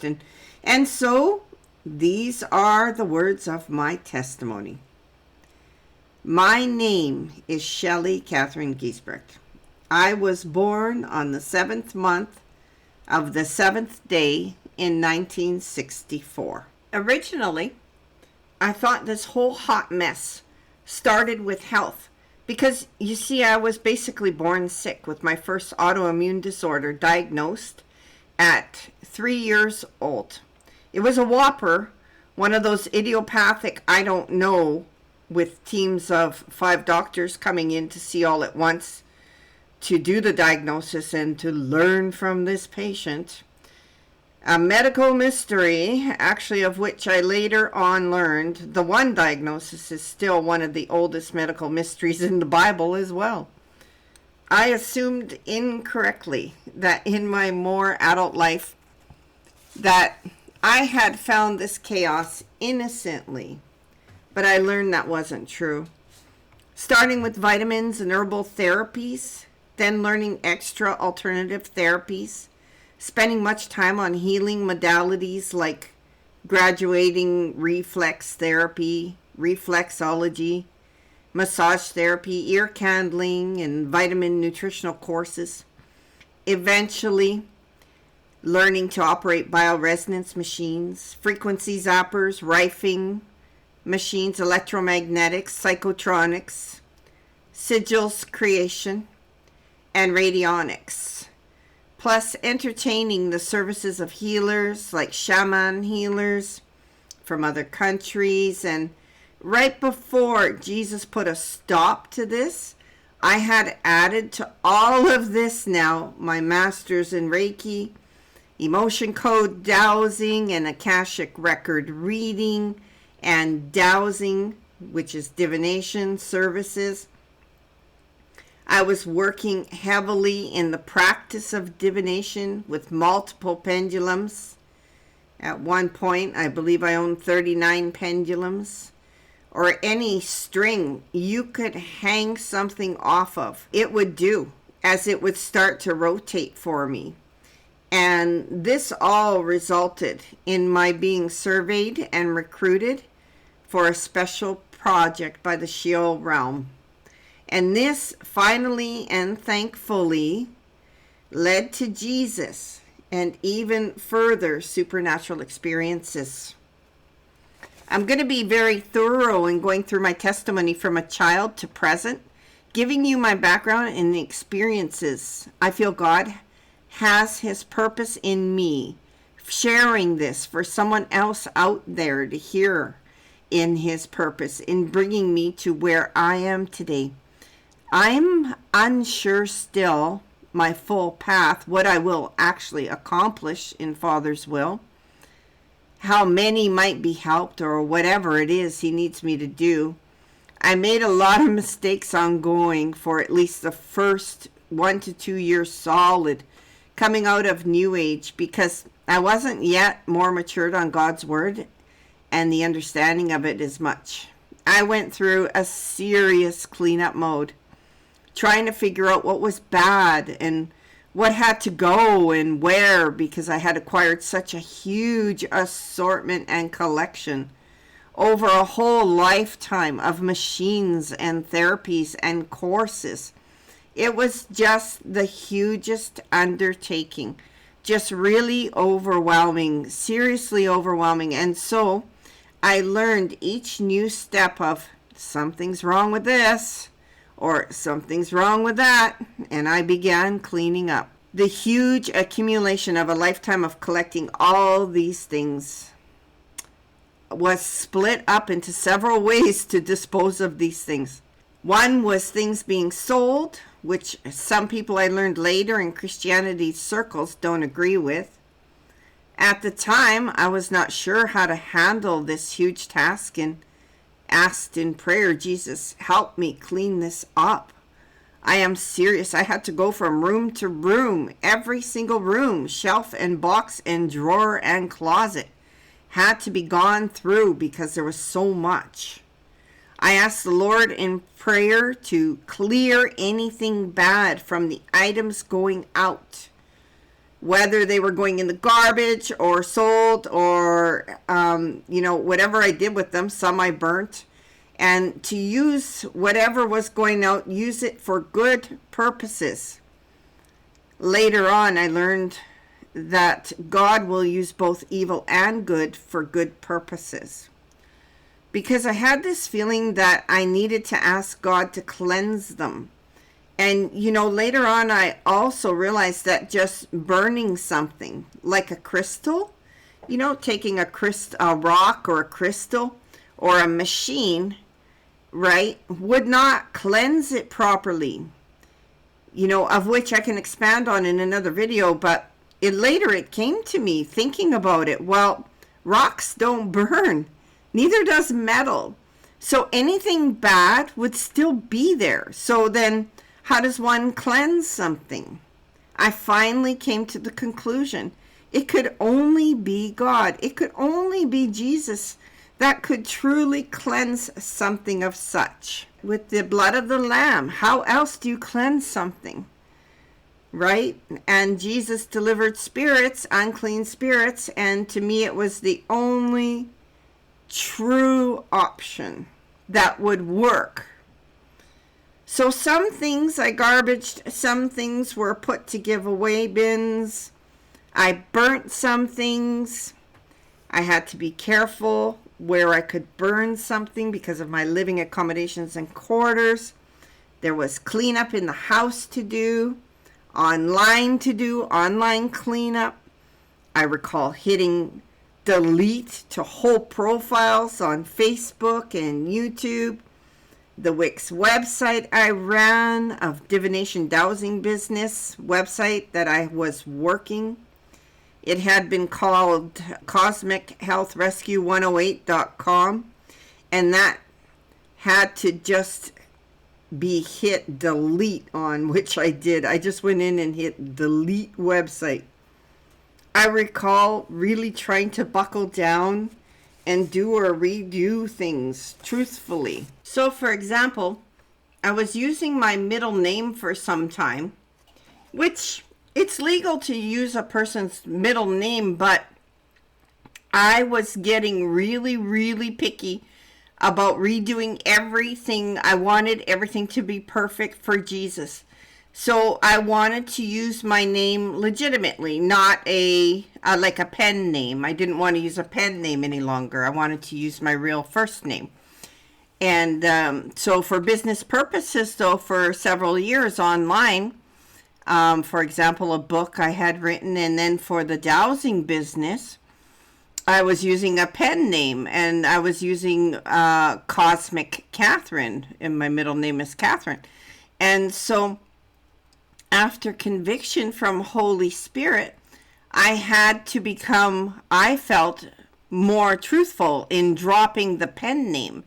And so, these are the words of my testimony. My name is Shelley Giesbrecht. I was born on the 7th month of the 7th day in 1964. Originally, I thought this whole hot mess started with health because, you see, I was basically born sick with my first autoimmune disorder diagnosed at 3 years old. It was a whopper, one of those idiopathic I don't know, with teams of 5 doctors coming in to see all at once to do the diagnosis and to learn from this patient. A medical mystery, actually, of which I later on learned the one diagnosis is still one of the oldest medical mysteries in the Bible as well. I assumed incorrectly that in my more adult life that I had found this chaos innocently, but I learned that wasn't true. Starting with vitamins and herbal therapies, then learning extra alternative therapies, spending much time on healing modalities like graduating reflex therapy, reflexology, massage therapy, ear candling, and vitamin nutritional courses. Eventually, learning to operate bioresonance machines, frequency zappers, rifing machines, electromagnetics, psychotronics, sigils creation, and radionics. Plus entertaining the services of healers like shaman healers from other countries. And right before Jesus put a stop to this, I had added to all of this now my master's in Reiki, emotion code dowsing, and Akashic record reading and dowsing, which is divination services. I was working heavily in the practice of divination with multiple pendulums. At one point, I believe I owned 39 pendulums, or any string you could hang something off of. It would do, as it would start to rotate for me. And this all resulted in my being surveyed and recruited for a special project by the Sheol realm. And this finally and thankfully led to Jesus and even further supernatural experiences. I'm going to be very thorough in going through my testimony from a child to present, giving you my background and the experiences I feel God has His purpose in me, sharing this for someone else out there to hear in His purpose in bringing me to where I am today. I'm unsure still my full path, what I will actually accomplish in Father's will, how many might be helped, or whatever it is He needs me to do. I made a lot of mistakes ongoing for at least the first 1 to 2 years solid coming out of New Age, because I wasn't yet more matured on God's Word and the understanding of it as much. I went through a serious cleanup mode, trying to figure out what was bad and what had to go and where, because I had acquired such a huge assortment and collection over a whole lifetime of machines and therapies and courses. It was just the hugest undertaking, just really overwhelming, seriously overwhelming. And so I learned each new step of something's wrong with this, or something's wrong with that, and I began cleaning up. The huge accumulation of a lifetime of collecting all these things was split up into several ways to dispose of these things. One was things being sold, which some people I learned later in Christianity circles don't agree with. At the time, I was not sure how to handle this huge task and asked in prayer, Jesus, help me clean this up. I am serious. I had to go from room to room, every single room, shelf and box and drawer and closet had to be gone through because there was so much. I asked the Lord in prayer to clear anything bad from the items going out. whether they were going in the garbage or sold or, whatever I did with them. Some I burnt. And to use whatever was going out, use it for good purposes. Later on, I learned that God will use both evil and good for good purposes. Because I had this feeling that I needed to ask God to cleanse them. And, later on, I also realized that just burning something like a crystal, taking a rock or a crystal or a machine, right, would not cleanse it properly, of which I can expand on in another video. But later it came to me thinking about it. Well, rocks don't burn, neither does metal. So anything bad would still be there. So then how does one cleanse something? I finally came to the conclusion it could only be God. It could only be Jesus that could truly cleanse something of such. With the blood of the Lamb, how else do you cleanse something? Right? And Jesus delivered spirits, unclean spirits, and to me it was the only true option that would work. So some things I garbaged, some things were put to giveaway bins. I burnt some things. I had to be careful where I could burn something because of my living accommodations and quarters. There was cleanup in the house to do, online cleanup. I recall hitting delete to whole profiles on Facebook and YouTube. The Wix website I ran of divination dowsing business website that I was working. It had been called CosmicHealthRescue108.com, and that had to just be hit delete on, which I did. I just went in and hit delete website. I recall really trying to buckle down and do or redo things truthfully. So, for example, I was using my middle name for some time, which it's legal to use a person's middle name, but I was getting really, really picky about redoing everything. I wanted everything to be perfect for Jesus. So I wanted to use my name legitimately, not like a pen name. I didn't want to use a pen name any longer. I wanted to use my real first name. And so for business purposes, though, for several years online, for example, a book I had written, and then for the dowsing business, I was using a pen name, and I was using Cosmic Catherine, and my middle name is Catherine. And so after conviction from Holy Spirit, I had to become, I felt, more truthful in dropping the pen name.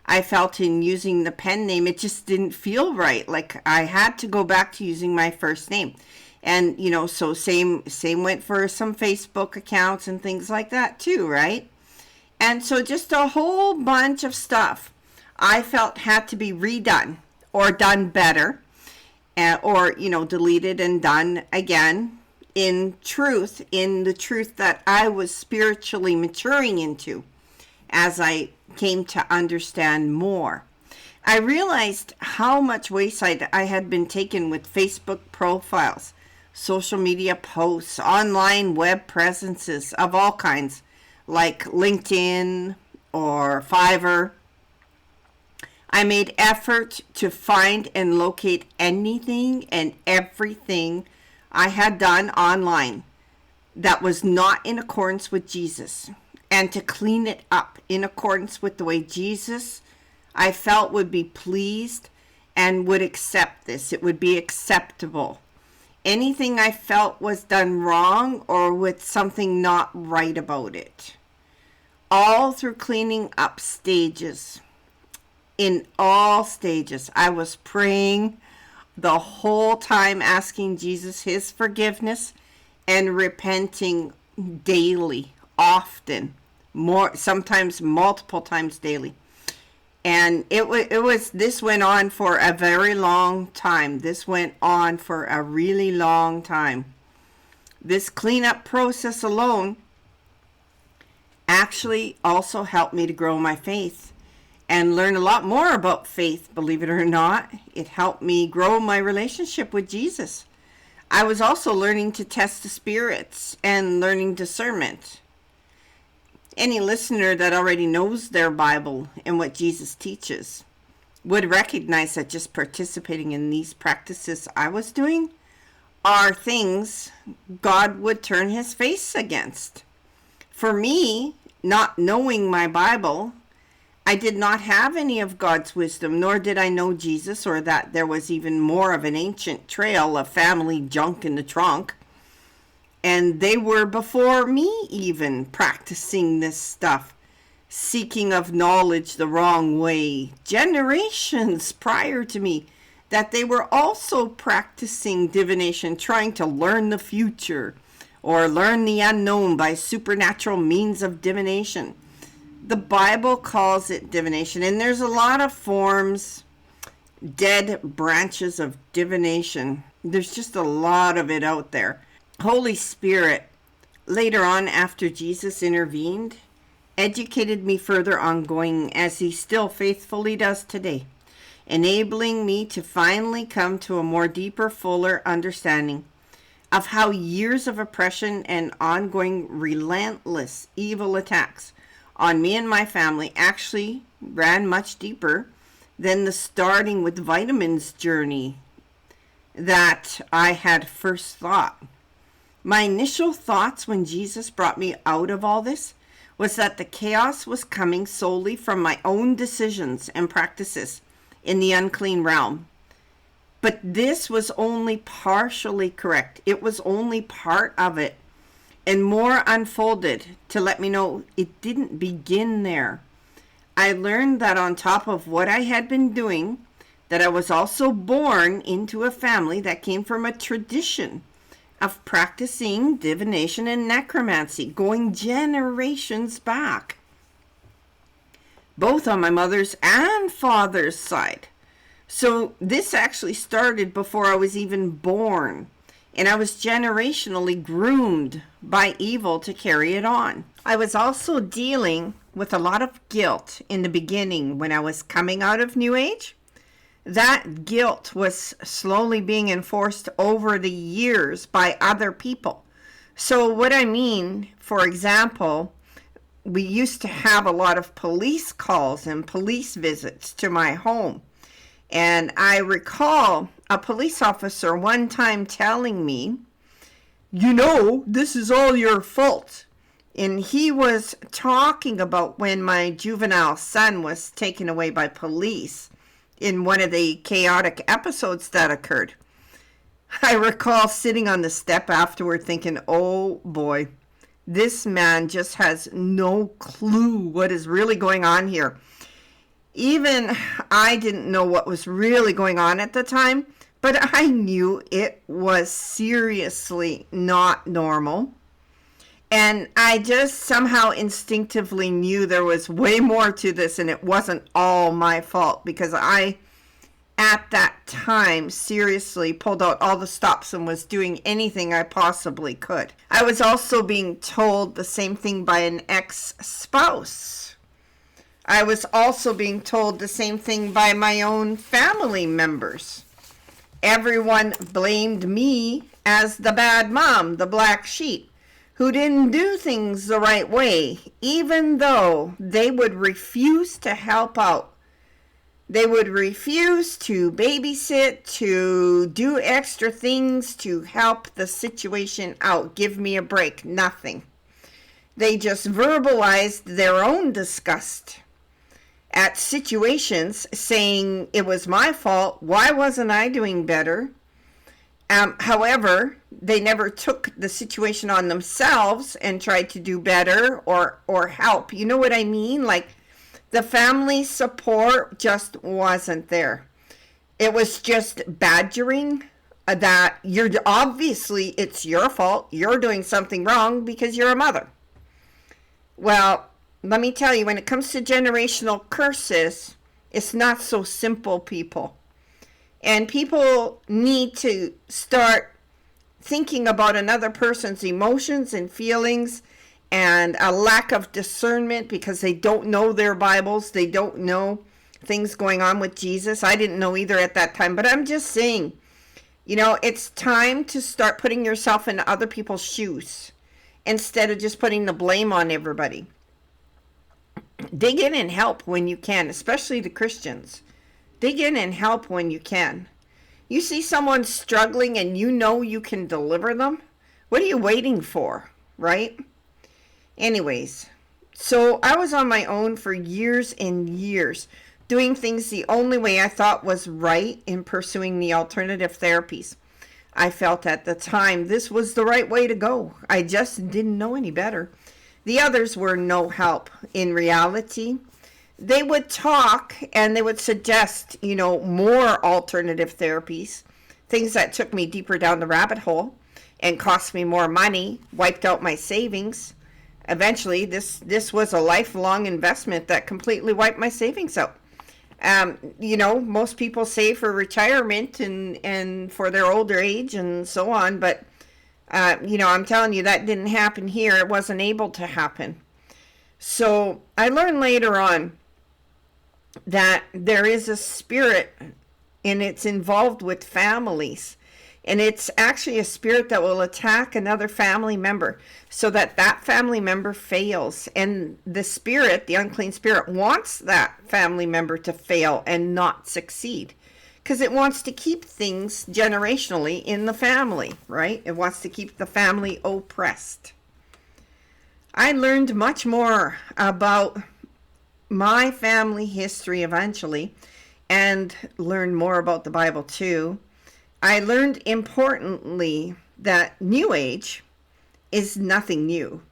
I felt in using the pen name, it just didn't feel right. Like I had to go back to using my first name. And, so same went for some Facebook accounts and things like that too, right? And so just a whole bunch of stuff I felt had to be redone or done better, or, deleted and done again in the truth that I was spiritually maturing into as I came to understand more. I realized how much wayside I had been taken with Facebook profiles, social media posts, online web presences of all kinds, like LinkedIn or Fiverr. I made effort to find and locate anything and everything I had done online that was not in accordance with Jesus, and to clean it up in accordance with the way Jesus, I felt, would be pleased and would accept this. It would be acceptable. Anything I felt was done wrong or with something not right about it. All through cleaning up stages. In all stages, I was praying the whole time, asking Jesus his forgiveness and repenting daily, often, more, sometimes multiple times daily. And this went on for a very long time. This went on for a really long time. This cleanup process alone actually also helped me to grow my faith and learn a lot more about faith, believe it or not. It helped me grow my relationship with Jesus. I was also learning to test the spirits and learning discernment. Any listener that already knows their Bible and what Jesus teaches would recognize that just participating in these practices I was doing are things God would turn his face against. For me, not knowing my Bible, I did not have any of God's wisdom, nor did I know Jesus, or that there was even more of an ancient trail of family junk in the trunk. And they were before me even practicing this stuff, seeking of knowledge the wrong way, generations prior to me, that they were also practicing divination, trying to learn the future or learn the unknown by supernatural means of divination. The Bible calls it divination, and there's a lot of forms, dead branches of divination. There's just a lot of it out there. Holy Spirit, later on after Jesus intervened, educated me further ongoing, as he still faithfully does today, enabling me to finally come to a more deeper, fuller understanding of how years of oppression and ongoing relentless evil attacks on me and my family actually ran much deeper than the starting with vitamins journey that I had first thought. My initial thoughts when Jesus brought me out of all this was that the chaos was coming solely from my own decisions and practices in the unclean realm. But this was only partially correct. It was only part of it. And more unfolded to let me know it didn't begin there. I learned that on top of what I had been doing, that I was also born into a family that came from a tradition of practicing divination and necromancy, going generations back, both on my mother's and father's side. So this actually started before I was even born, and I was generationally groomed by evil to carry it on. I was also dealing with a lot of guilt in the beginning when I was coming out of New Age. That guilt was slowly being enforced over the years by other people. So what I mean, for example, we used to have a lot of police calls and police visits to my home. And I recall a police officer one time telling me, "You know, this is all your fault." And he was talking about when my juvenile son was taken away by police in one of the chaotic episodes that occurred. I recall sitting on the step afterward thinking, oh boy, this man just has no clue what is really going on here. Even I didn't know what was really going on at the time, but I knew it was seriously not normal. And I just somehow instinctively knew there was way more to this, and it wasn't all my fault, because I, at that time, seriously pulled out all the stops and was doing anything I possibly could. I was also being told the same thing by an ex-spouse. I was also being told the same thing by my own family members. Everyone blamed me as the bad mom, the black sheep, who didn't do things the right way, even though they would refuse to help out. They would refuse to babysit, to do extra things to help the situation out, give me a break, nothing. They just verbalized their own disgust at situations, saying it was my fault. Why wasn't I doing better? However, they never took the situation on themselves and tried to do better or help. You know what I mean? Like, the family support just wasn't there. It was just badgering that obviously it's your fault. You're doing something wrong because you're a mother. Well, let me tell you, when it comes to generational curses, it's not so simple, people. And people need to start thinking about another person's emotions and feelings, and a lack of discernment because they don't know their Bibles. They don't know things going on with Jesus. I didn't know either at that time, but I'm just saying, it's time to start putting yourself in other people's shoes instead of just putting the blame on everybody. Dig in and help when you can, especially the Christians. Dig in and help when you can. You see someone struggling and you can deliver them? What are you waiting for, right? Anyways, so I was on my own for years and years, doing things the only way I thought was right in pursuing the alternative therapies. I felt at the time this was the right way to go. I just didn't know any better. The others were no help. In reality, they would talk and they would suggest, more alternative therapies, things that took me deeper down the rabbit hole and cost me more money, wiped out my savings. Eventually, this was a lifelong investment that completely wiped my savings out. Most people save for retirement and for their older age and so on, but I'm telling you, that didn't happen here. It wasn't able to happen. So I learned later on that there is a spirit, and it's involved with families. And it's actually a spirit that will attack another family member so that family member fails. And the spirit, the unclean spirit, wants that family member to fail and not succeed, because it wants to keep things generationally in the family, right? It wants to keep the family oppressed. I learned much more about my family history eventually, and learned more about the Bible too. I learned importantly that New Age is nothing new,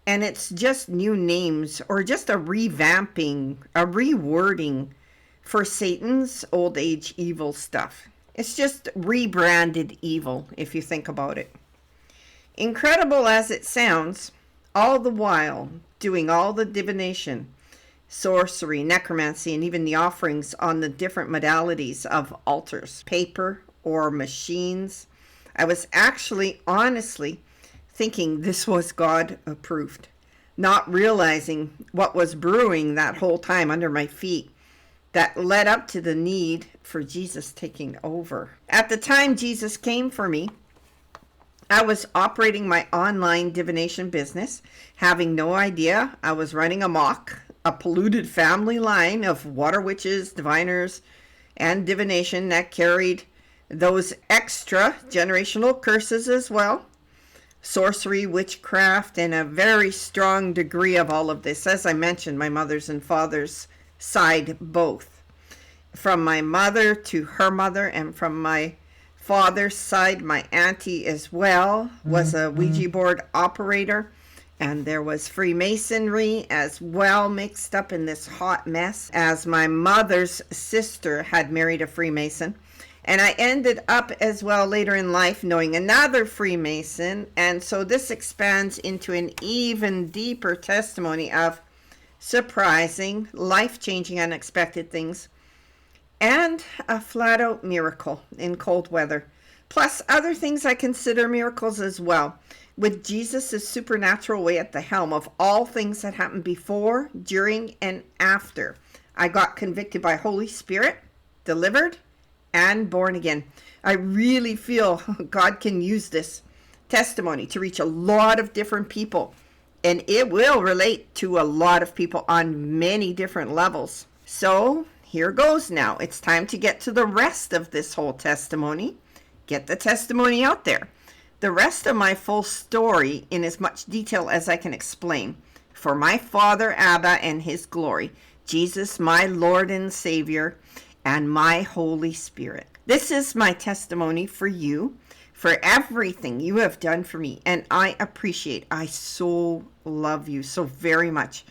and it's just new names or just a revamping, a rewording for Satan's old age evil stuff. It's just rebranded evil if you think about it. Incredible as it sounds, all the while doing all the divination, sorcery, necromancy, and even the offerings on the different modalities of altars, paper or machines. I was actually honestly thinking this was God approved, not realizing what was brewing that whole time under my feet that led up to the need for Jesus taking over. At the time Jesus came for me, I was operating my online divination business, having no idea I was running amok, a polluted family line of water witches, diviners, and divination that carried those extra generational curses as well. Sorcery, witchcraft, and a very strong degree of all of this. As I mentioned, my mother's and father's side both. From my mother to her mother, and from my father's side, my auntie as well was a Ouija board operator. And there was Freemasonry as well mixed up in this hot mess, as my mother's sister had married a Freemason. And I ended up as well later in life knowing another Freemason. And so this expands into an even deeper testimony of surprising, life-changing, unexpected things, and a flat-out miracle in cold weather. Plus other things I consider miracles as well, with Jesus' supernatural way at the helm of all things that happened before, during, and after I got convicted by Holy Spirit, delivered, and born again. I really feel God can use this testimony to reach a lot of different people, and it will relate to a lot of people on many different levels. So here goes now. It's time to get to the rest of this whole testimony. Get the testimony out there. The rest of my full story in as much detail as I can explain. For my Father Abba and his glory, Jesus, my Lord and Savior, and my Holy Spirit. This is my testimony for you, for everything you have done for me. And I so love you so very much,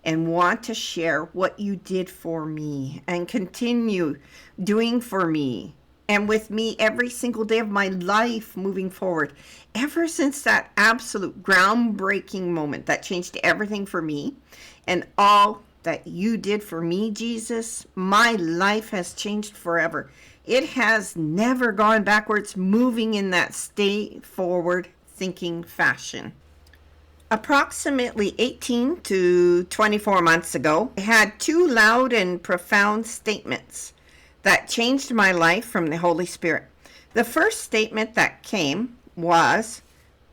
and want to share what you did for me and continue doing for me and with me every single day of my life moving forward. Ever since that absolute groundbreaking moment that changed everything for me and all that you did for me, Jesus, my life has changed forever. It has never gone backwards, moving in that stay forward thinking fashion. Approximately 18 to 24 months ago, I had two loud and profound statements that changed my life from the Holy Spirit. The first statement that came was,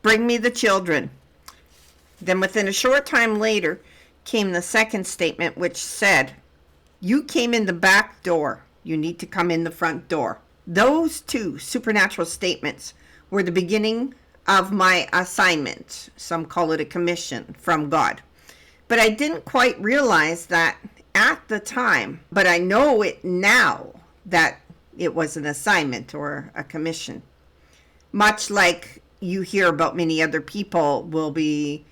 "Bring me the children." Then within a short time later came the second statement, which said, "You came in the back door. You need to come in the front door." Those two supernatural statements were the beginning of my assignment. Some call it a commission from God. But I didn't quite realize that at the time, but I know it now that it was an assignment or a commission. Much like you hear about many other people will be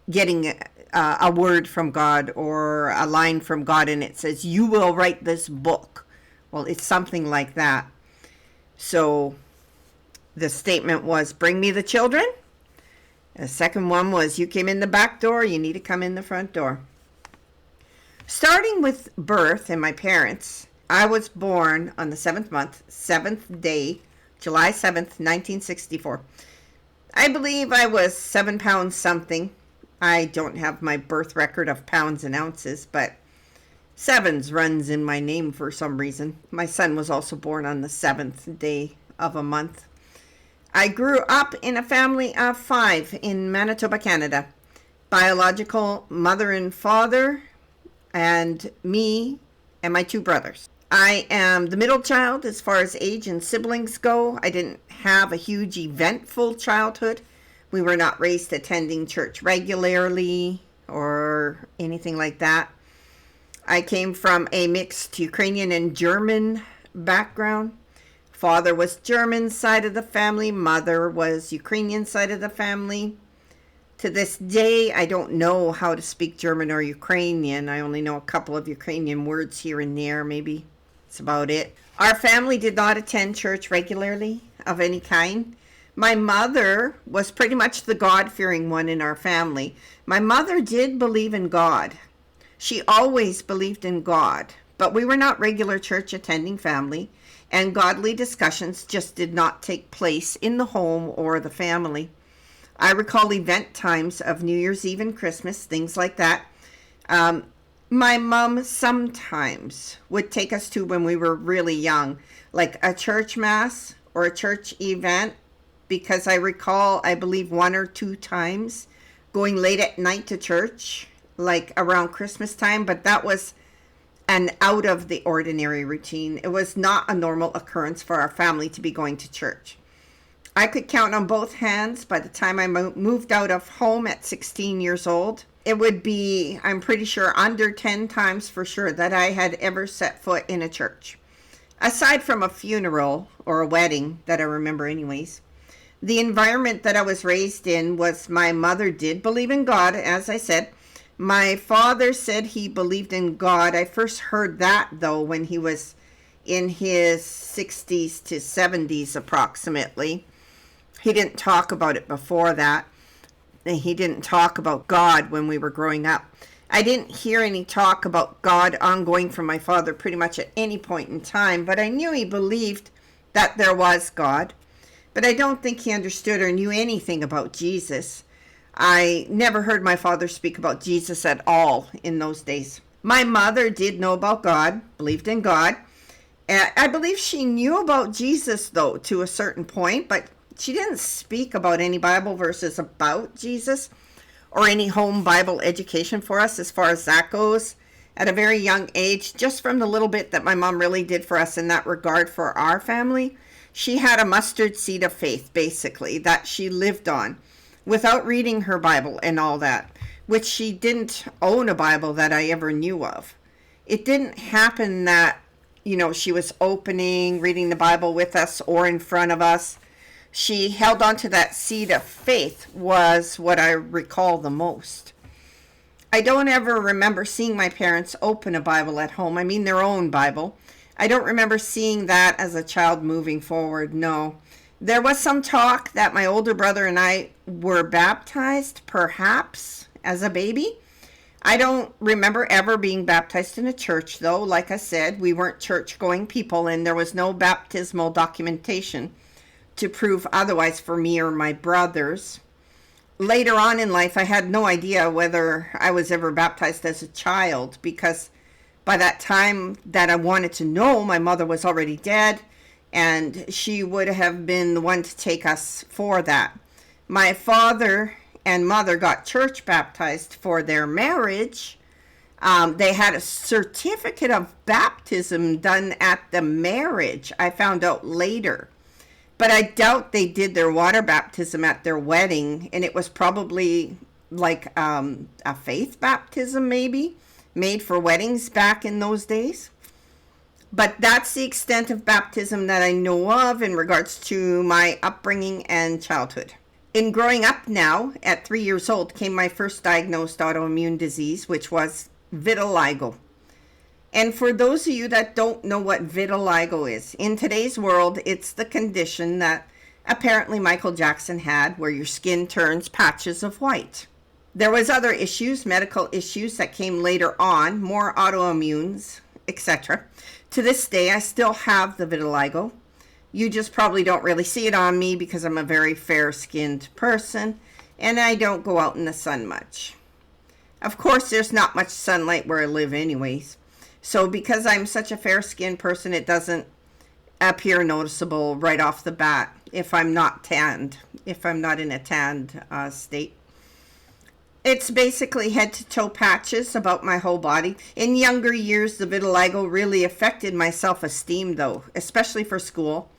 getting a word from God or a line from God, and it says, "You will write this book." Well, it's something like that. So the statement was, "Bring me the children." The second one was, "You came in the back door. You need to come in the front door." Starting with birth and my parents, I was born on the 7th month, 7th day, July 7th, 1964. I believe I was 7 pounds something. I don't have my birth record of pounds and ounces, but sevens runs in my name for some reason. My son was also born on the 7th day of a month. I grew up in a family of 5 in Manitoba, Canada. Biological mother and father, and me and my 2 brothers. I am the middle child as far as age and siblings go. I didn't have a huge eventful childhood. We were not raised attending church regularly or anything like that. I came from a mixed Ukrainian and German background. Father was German side of the family. Mother was Ukrainian side of the family. To this day, I don't know how to speak German or Ukrainian. I only know a couple of Ukrainian words here and there, maybe. That's about it. Our family did not attend church regularly of any kind. My mother was pretty much the God-fearing one in our family. My mother did believe in God. She always believed in God, but we were not regular church attending family, and godly discussions just did not take place in the home or the family. I recall event times of New Year's Eve and Christmas, things like that. My mom sometimes would take us to, when we were really young, like a church mass or a church event, because I recall, I believe 1 or 2 times going late at night to church, like around Christmas time, but that was an out of the ordinary routine. It was not a normal occurrence for our family to be going to church. I could count on both hands by the time I moved out of home at 16 years old. It would be, I'm pretty sure, under 10 times for sure that I had ever set foot in a church. Aside from a funeral or a wedding that I remember anyways. The environment that I was raised in was, my mother did believe in God, as I said. My father said he believed in God. I first heard that, though, when he was in his 60s to 70s approximately. He didn't talk about it before that. He didn't talk about God when we were growing up. I didn't hear any talk about God ongoing from my father pretty much at any point in time, but I knew he believed that there was God. But I don't think he understood or knew anything about Jesus. I never heard my father speak about Jesus at all in those days. My mother did know about God, believed in God. I believe she knew about Jesus, though, to a certain point, but she didn't speak about any Bible verses about Jesus or any home Bible education for us as far as that goes. At a very young age, just from the little bit that my mom really did for us in that regard for our family, she had a mustard seed of faith, basically, that she lived on without reading her Bible and all that, which she didn't own a Bible that I ever knew of. It didn't happen that, she was opening, reading the Bible with us or in front of us. She held on to that seed of faith was what I recall the most. I don't ever remember seeing my parents open a Bible at home. I mean, their own Bible. I don't remember seeing that as a child moving forward, no. There was some talk that my older brother and I were baptized, perhaps, as a baby. I don't remember ever being baptized in a church, though. Like I said, we weren't church-going people, and there was no baptismal documentation to prove otherwise for me or my brothers. Later on in life, I had no idea whether I was ever baptized as a child, because by that time that I wanted to know, my mother was already dead, and she would have been the one to take us for that. My father and mother got church baptized for their marriage. They had a certificate of baptism done at the marriage. I found out later. But I doubt they did their water baptism at their wedding, and it was probably like a faith baptism maybe, made for weddings back in those days. But that's the extent of baptism that I know of in regards to my upbringing and childhood. In growing up now, at 3 years old, came my first diagnosed autoimmune disease, which was vitiligo. And for those of you that don't know what vitiligo is, in today's world, it's the condition that apparently Michael Jackson had, where your skin turns patches of white. There was other issues, medical issues that came later on, more autoimmunes, etc. To this day, I still have the vitiligo. You just probably don't really see it on me because I'm a very fair-skinned person and I don't go out in the sun much. Of course, there's not much sunlight where I live anyways. So because I'm such a fair-skinned person, it doesn't appear noticeable right off the bat if I'm not tanned, if I'm not in a tanned state. It's basically head to toe patches about my whole body. In younger years, the vitiligo really affected my self-esteem though, especially for school.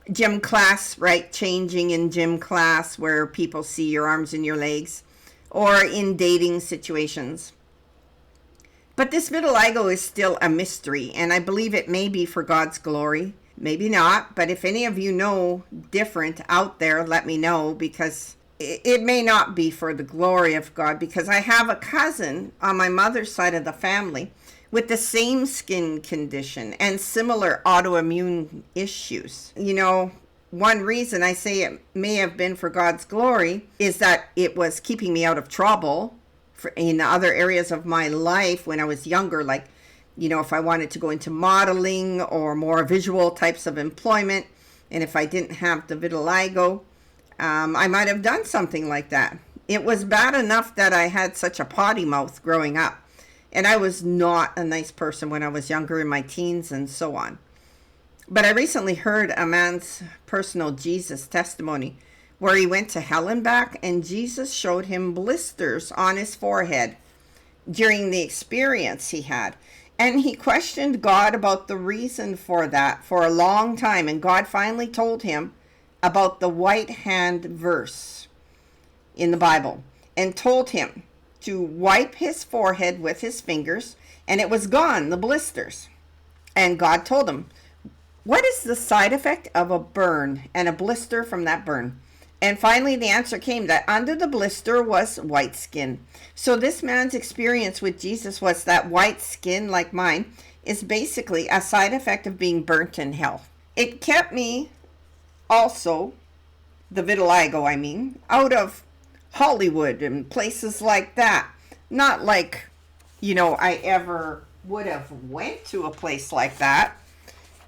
Gym class, right? Changing in gym class where people see your arms and your legs, or in dating situations. But this vitiligo is still a mystery, and I believe it may be for God's glory. Maybe not, but if any of you know different out there, let me know, because it may not be for the glory of God, because I have a cousin on my mother's side of the family with the same skin condition and similar autoimmune issues. You know, one reason I say it may have been for God's glory is that it was keeping me out of trouble in other areas of my life when I was younger, like, you know, if I wanted to go into modeling or more visual types of employment, and if I didn't have the vitiligo, I might have done something like that. It was bad enough that I had such a potty mouth growing up. And I was not a nice person when I was younger, in my teens and so on. But I recently heard a man's personal Jesus testimony where he went to hell and back, and Jesus showed him blisters on his forehead during the experience he had. And he questioned God about the reason for that for a long time. And God finally told him about the white hand verse in the Bible and told him to wipe his forehead with his fingers, and it was gone, the blisters. And God told him, what is the side effect of a burn and a blister from that burn? And finally the answer came that under the blister was white skin. So this man's experience with Jesus was that white skin, like mine, is basically a side effect of being burnt in hell. It kept me also, the vitiligo I mean, out of Hollywood and places like that. Not like, you know, I ever would have went to a place like that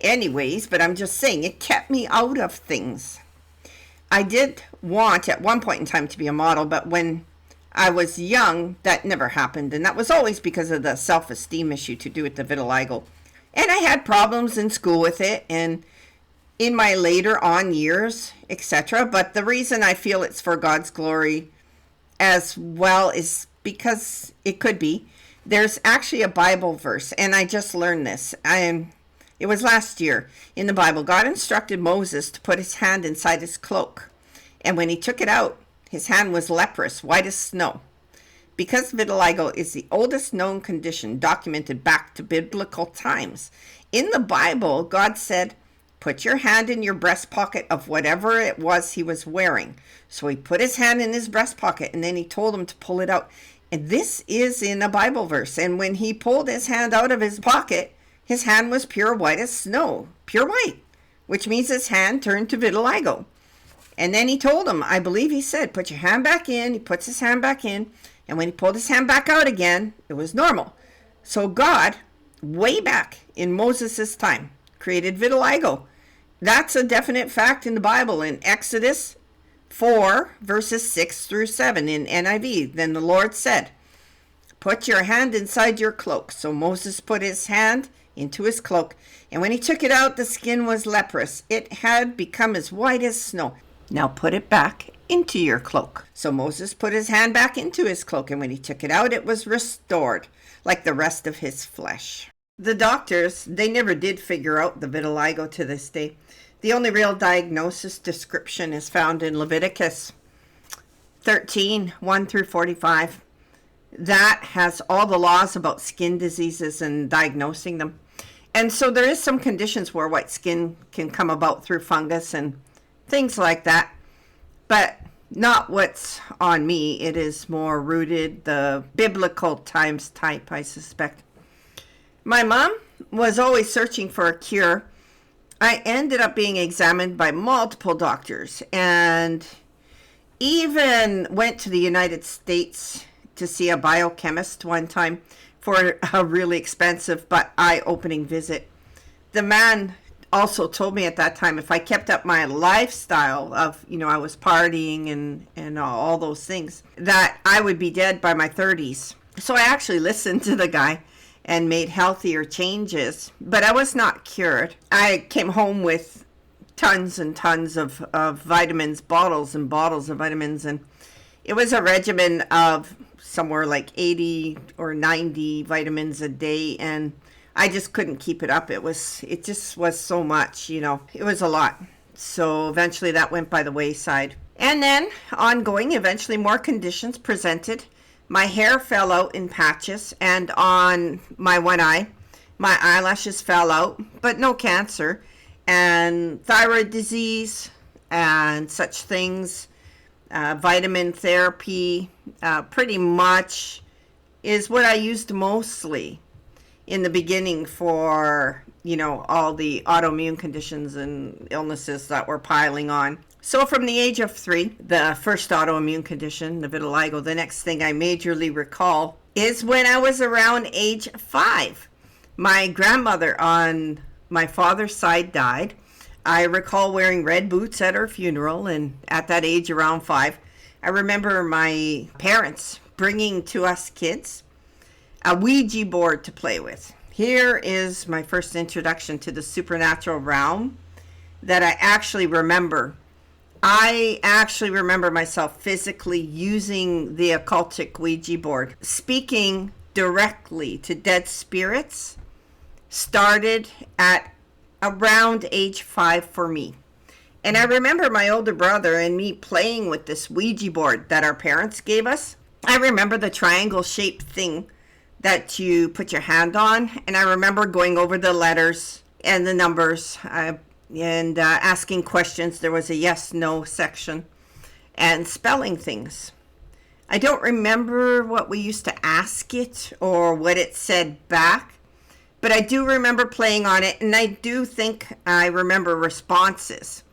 anyways, but I'm just saying it kept me out of things. I did want at one point in time to be a model, but when I was young, that never happened, and that was always because of the self-esteem issue to do with the vitiligo. And I had problems in school with it and in my later on years, etc. But the reason I feel it's for God's glory as well is because it could be. There's actually a Bible verse, and I just learned this. It was last year in the Bible. God instructed Moses to put his hand inside his cloak. And when he took it out, his hand was leprous, white as snow. Because vitiligo is the oldest known condition documented back to biblical times, in the Bible, God said, put your hand in your breast pocket of whatever it was he was wearing. So he put his hand in his breast pocket, and then he told him to pull it out. And this is in a Bible verse. And when he pulled his hand out of his pocket, his hand was pure white as snow, pure white, which means his hand turned to vitiligo. And then he told him, I believe he said, put your hand back in. He puts his hand back in, And when he pulled his hand back out again, it was normal. So God, way back in Moses' time, created vitiligo. That's a definite fact in the Bible in Exodus 4, verses 6 through 7 in NIV. Then the Lord said, put your hand inside your cloak. So Moses put his hand into his cloak, and when he took it out, the skin was leprous. It had become as white as snow. Now put it back into your cloak. So Moses put his hand back into his cloak, and when he took it out, it was restored, like the rest of his flesh. The doctors, they never did figure out the vitiligo to this day. The only real diagnosis description is found in Leviticus 13, 1 through 45. That has all the laws about skin diseases and diagnosing them. And so there is some conditions where white skin can come about through fungus and things like that, but not what's on me. It is more rooted the biblical times type, I suspect. My mom was always searching for a cure. I ended up being examined by multiple doctors and even went to the United States to see a biochemist one time for a really expensive but eye-opening visit. The man also told me at that time if I kept up my lifestyle of, I was partying and all those things, that I would be dead by my 30s. So I actually listened to the guy and made healthier changes, but I was not cured. I came home with tons and tons of vitamins, bottles and bottles of vitamins, and it was a regimen of somewhere like 80 or 90 vitamins a day, and I just couldn't keep it up. It just was so much, it was a lot. So eventually that went by the wayside. And then ongoing, eventually more conditions presented. My hair fell out in patches, and on my one eye, my eyelashes fell out, but no cancer, and thyroid disease and such things, vitamin therapy, pretty much is what I used mostly in the beginning for, all the autoimmune conditions and illnesses that were piling on. So from the age of 3, the first autoimmune condition, the vitiligo, the next thing I majorly recall is when I was around age 5. My grandmother on my father's side died. I recall wearing red boots at her funeral, and at that age, around 5, I remember my parents bringing to us kids a Ouija board to play with. Here is my first introduction to the supernatural realm that I actually remember. I actually remember myself physically using the occultic Ouija board. Speaking directly to dead spirits started at around age 5 for me. And I remember my older brother and me playing with this Ouija board that our parents gave us. I remember the triangle shaped thing that you put your hand on. And I remember going over the letters and the numbers and asking questions. There was a yes, no section, and spelling things. I don't remember what we used to ask it or what it said back, but I do remember playing on it, and I do think I remember responses.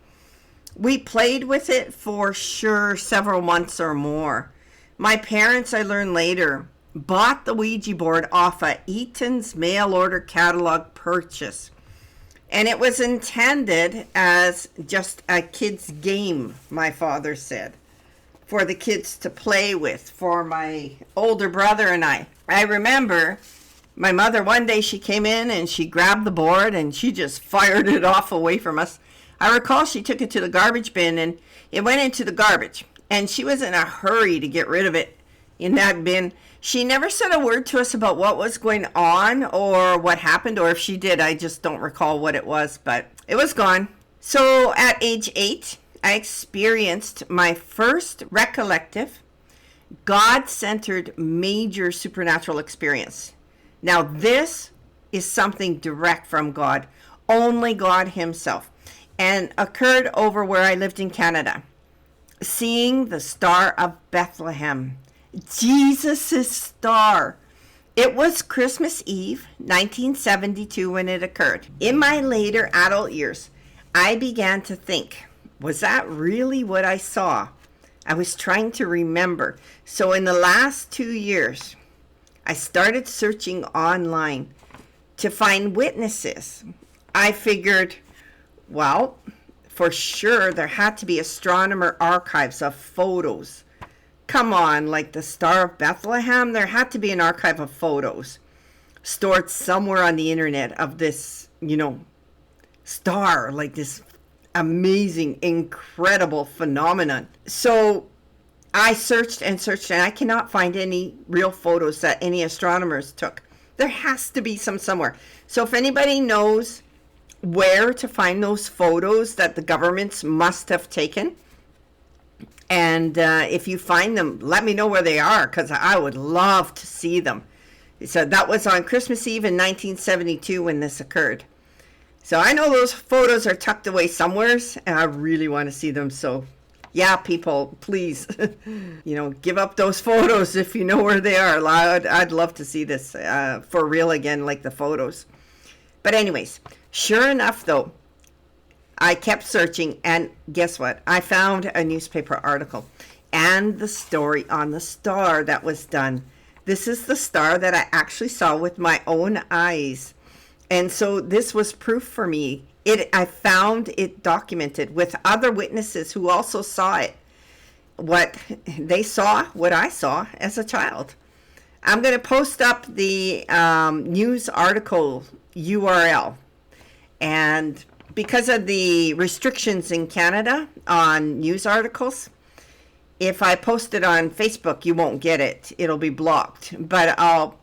We played with it for sure several months or more. My parents, I learned later, bought the Ouija board off a Eaton's mail order catalog purchase. And it was intended as just a kid's game, my father said, for the kids to play with, for my older brother and I. I remember my mother, one day she came in and she grabbed the board and she just fired it off away from us. I recall she took it to the garbage bin and it went into the garbage. And she was in a hurry to get rid of it in that bin. She never said a word to us about what was going on or what happened, or if she did, I just don't recall what it was, but it was gone. So at age 8, I experienced my first recollective, God-centered major supernatural experience. Now this is something direct from God, only God himself, and occurred over where I lived in Canada. Seeing the Star of Bethlehem, Jesus' star. It was Christmas Eve, 1972, when it occurred. In my later adult years, I began to think, was that really what I saw? I was trying to remember. So in the last 2 years, I started searching online to find witnesses. I figured, well, for sure there had to be astronomer archives of photos. Come on, like the Star of Bethlehem, there had to be an archive of photos stored somewhere on the internet of this, star, like this amazing, incredible phenomenon. So I searched and searched, and I cannot find any real photos that any astronomers took. There has to be some somewhere. So if anybody knows where to find those photos that the governments must have taken, and if you find them, let me know where they are, because I would love to see them. So that was on Christmas Eve in 1972 when this occurred. So I know those photos are tucked away somewhere, and I really want to see them. So yeah, people, please, give up those photos if you know where they are. I'd love to see this for real again, like the photos. But anyways, sure enough, though, I kept searching, and guess what? I found a newspaper article and the story on the star that was done. This is the star that I actually saw with my own eyes. And so this was proof for me. I found it documented with other witnesses who also saw it. What they saw, what I saw as a child. I'm going to post up the news article URL. And because of the restrictions in Canada on news articles, if I post it on Facebook, you won't get it. It'll be blocked. But I'll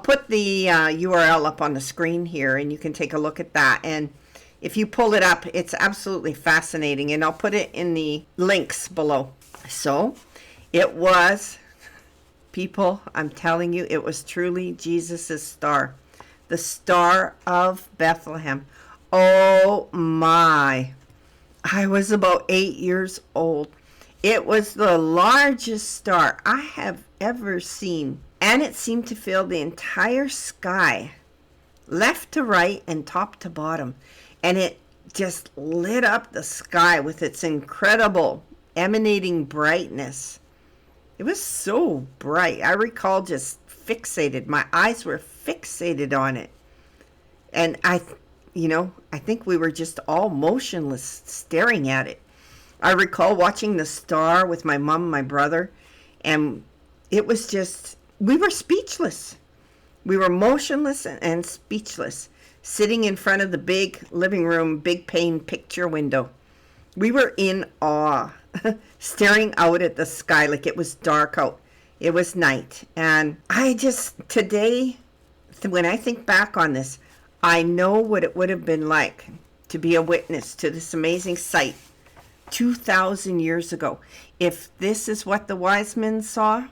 put the URL up on the screen here, and you can take a look at that. And if you pull it up, it's absolutely fascinating. And I'll put it in the links below. So it was, people, I'm telling you, it was truly Jesus' star. The Star of Bethlehem. Oh my. I was about 8 years old. It was the largest star I have ever seen. And it seemed to fill the entire sky, left to right and top to bottom. And it just lit up the sky with its incredible emanating brightness. It was so bright. I recall just fixated. My eyes were fixated on it. And I think we were just all motionless staring at it. I recall watching the star with my mom and my brother, and it was just, we were speechless. We were motionless and speechless, sitting in front of the big living room, big pane picture window. We were in awe, staring out at the sky like it was dark out. It was night. And today, when I think back on this, I know what it would have been like to be a witness to this amazing sight 2,000 years ago. If this is what the wise men saw,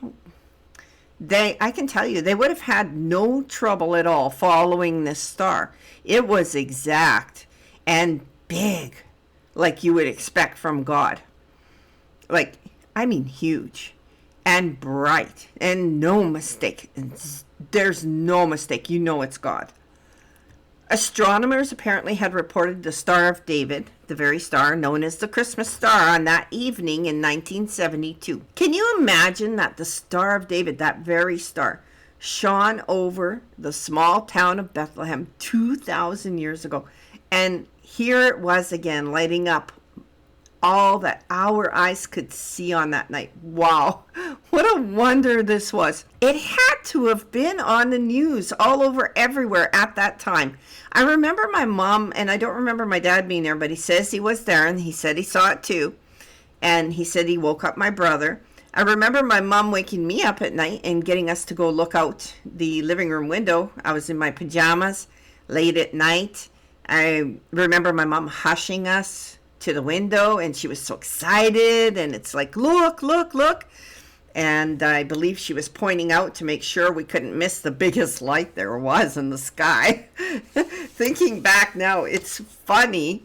I can tell you, they would have had no trouble at all following this star. It was exact and big, like you would expect from God. Huge and bright and no mistake. There's no mistake. You know it's God. Astronomers apparently had reported the Star of David, the very star known as the Christmas star, on that evening in 1972. Can you imagine that the Star of David, that very star, shone over the small town of Bethlehem 2,000 years ago? And here it was again, lighting up all that our eyes could see on that night. Wow, what a wonder this was. It had to have been on the news all over everywhere at that time. I remember my mom, and I don't remember my dad being there, but he says he was there, and he said he saw it too. And he said he woke up my brother. I remember my mom waking me up at night and getting us to go look out the living room window. I was in my pajamas late at night. I remember my mom hushing us to the window, and she was so excited, and it's like, look, look, look. And I believe she was pointing out to make sure we couldn't miss the biggest light there was in the sky. Thinking back now, it's funny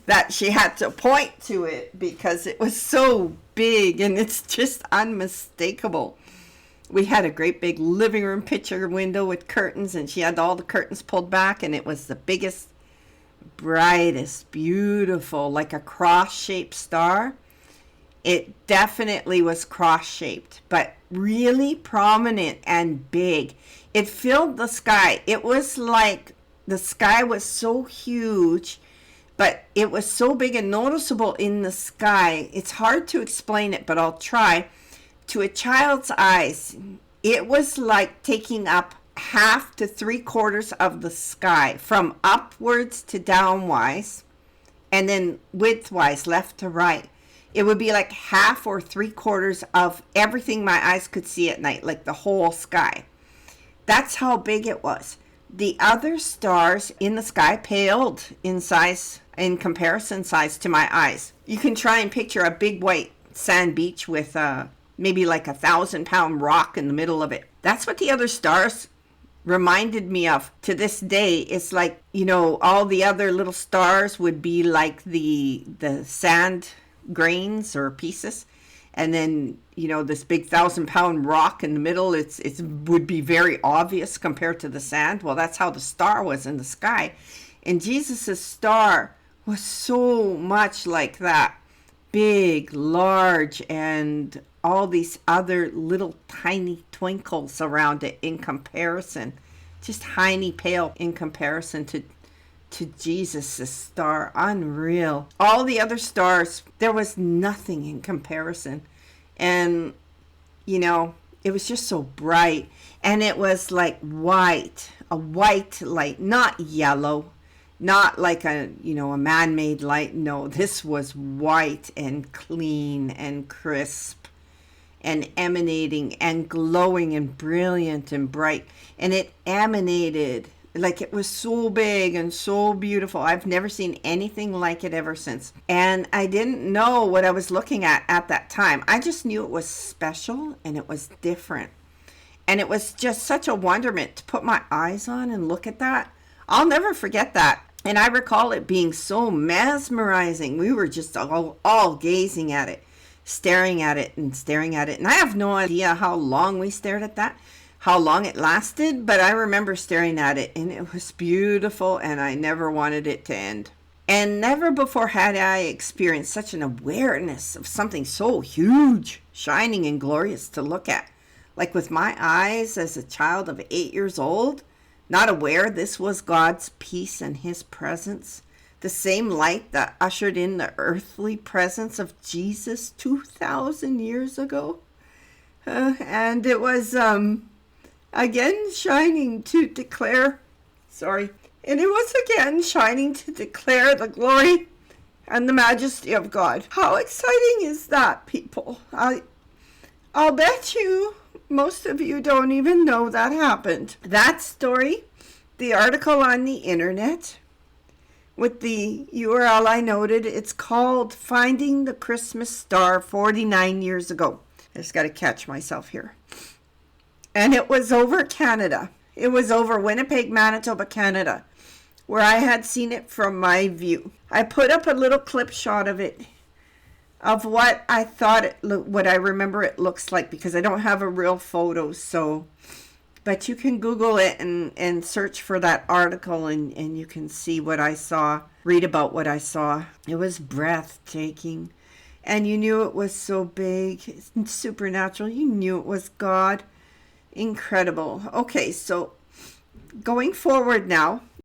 that she had to point to it because it was so big and it's just unmistakable. We had a great big living room picture window with curtains, and she had all the curtains pulled back, and it was the biggest, brightest, beautiful, like a cross-shaped star. It definitely was cross-shaped, but really prominent and big. It filled the sky. It was like the sky was so huge, but it was so big and noticeable in the sky. It's hard to explain it, but I'll try. To a child's eyes, it was like taking up half to 3/4 of the sky, from upwards to downwise, and then widthwise, left to right. It would be like half or 3/4 of everything my eyes could see at night, like the whole sky. That's how big it was. The other stars in the sky paled in size, in comparison size to my eyes. You can try and picture a big white sand beach with maybe like 1,000-pound rock in the middle of it. That's what the other stars reminded me of. To this day, it's like, all the other little stars would be like the sand grains or pieces, and then this big 1,000-pound rock in the middle, it would be very obvious compared to the sand. Well, that's how the star was in the sky, and Jesus's star was so much like that, big, large, and all these other little tiny twinkles around it in comparison, just tiny, pale in comparison to Jesus' star. Unreal. All the other stars, there was nothing in comparison. And, it was just so bright. And it was like white, a white light, not yellow, not like a man-made light. No, this was white and clean and crisp and emanating and glowing and brilliant and bright. And it emanated like it was so big and so beautiful. I've never seen anything like it ever since. And I didn't know what I was looking at that time. I just knew it was special and it was different. And it was just such a wonderment to put my eyes on and look at that. I'll never forget that. And I recall it being so mesmerizing. We were just all gazing at it, staring at it and staring at it. And I have no idea how long we stared at that, how long it lasted, but I remember staring at it, and it was beautiful, and I never wanted it to end. And never before had I experienced such an awareness of something so huge, shining and glorious to look at. Like with my eyes as a child of 8 years old, not aware this was God's peace and his presence, the same light that ushered in the earthly presence of Jesus 2,000 years ago. And it was again shining to declare, and it was again shining to declare the glory and the majesty of God. How exciting is that, people? I'll bet you most of you don't even know that happened. That story, the article on the internet with the URL I noted, it's called Finding the Christmas Star 49 Years Ago. I just got to catch myself here. And it was over Canada. It was over Winnipeg, Manitoba, Canada, where I had seen it from my view. I put up a little clip shot of it, of what I thought what I remember it looks like, because I don't have a real photo. But you can Google it and search for that article, and you can see what I saw, read about what I saw. It was breathtaking. And you knew it was so big, supernatural. You knew it was God. Incredible. Okay, so going forward now,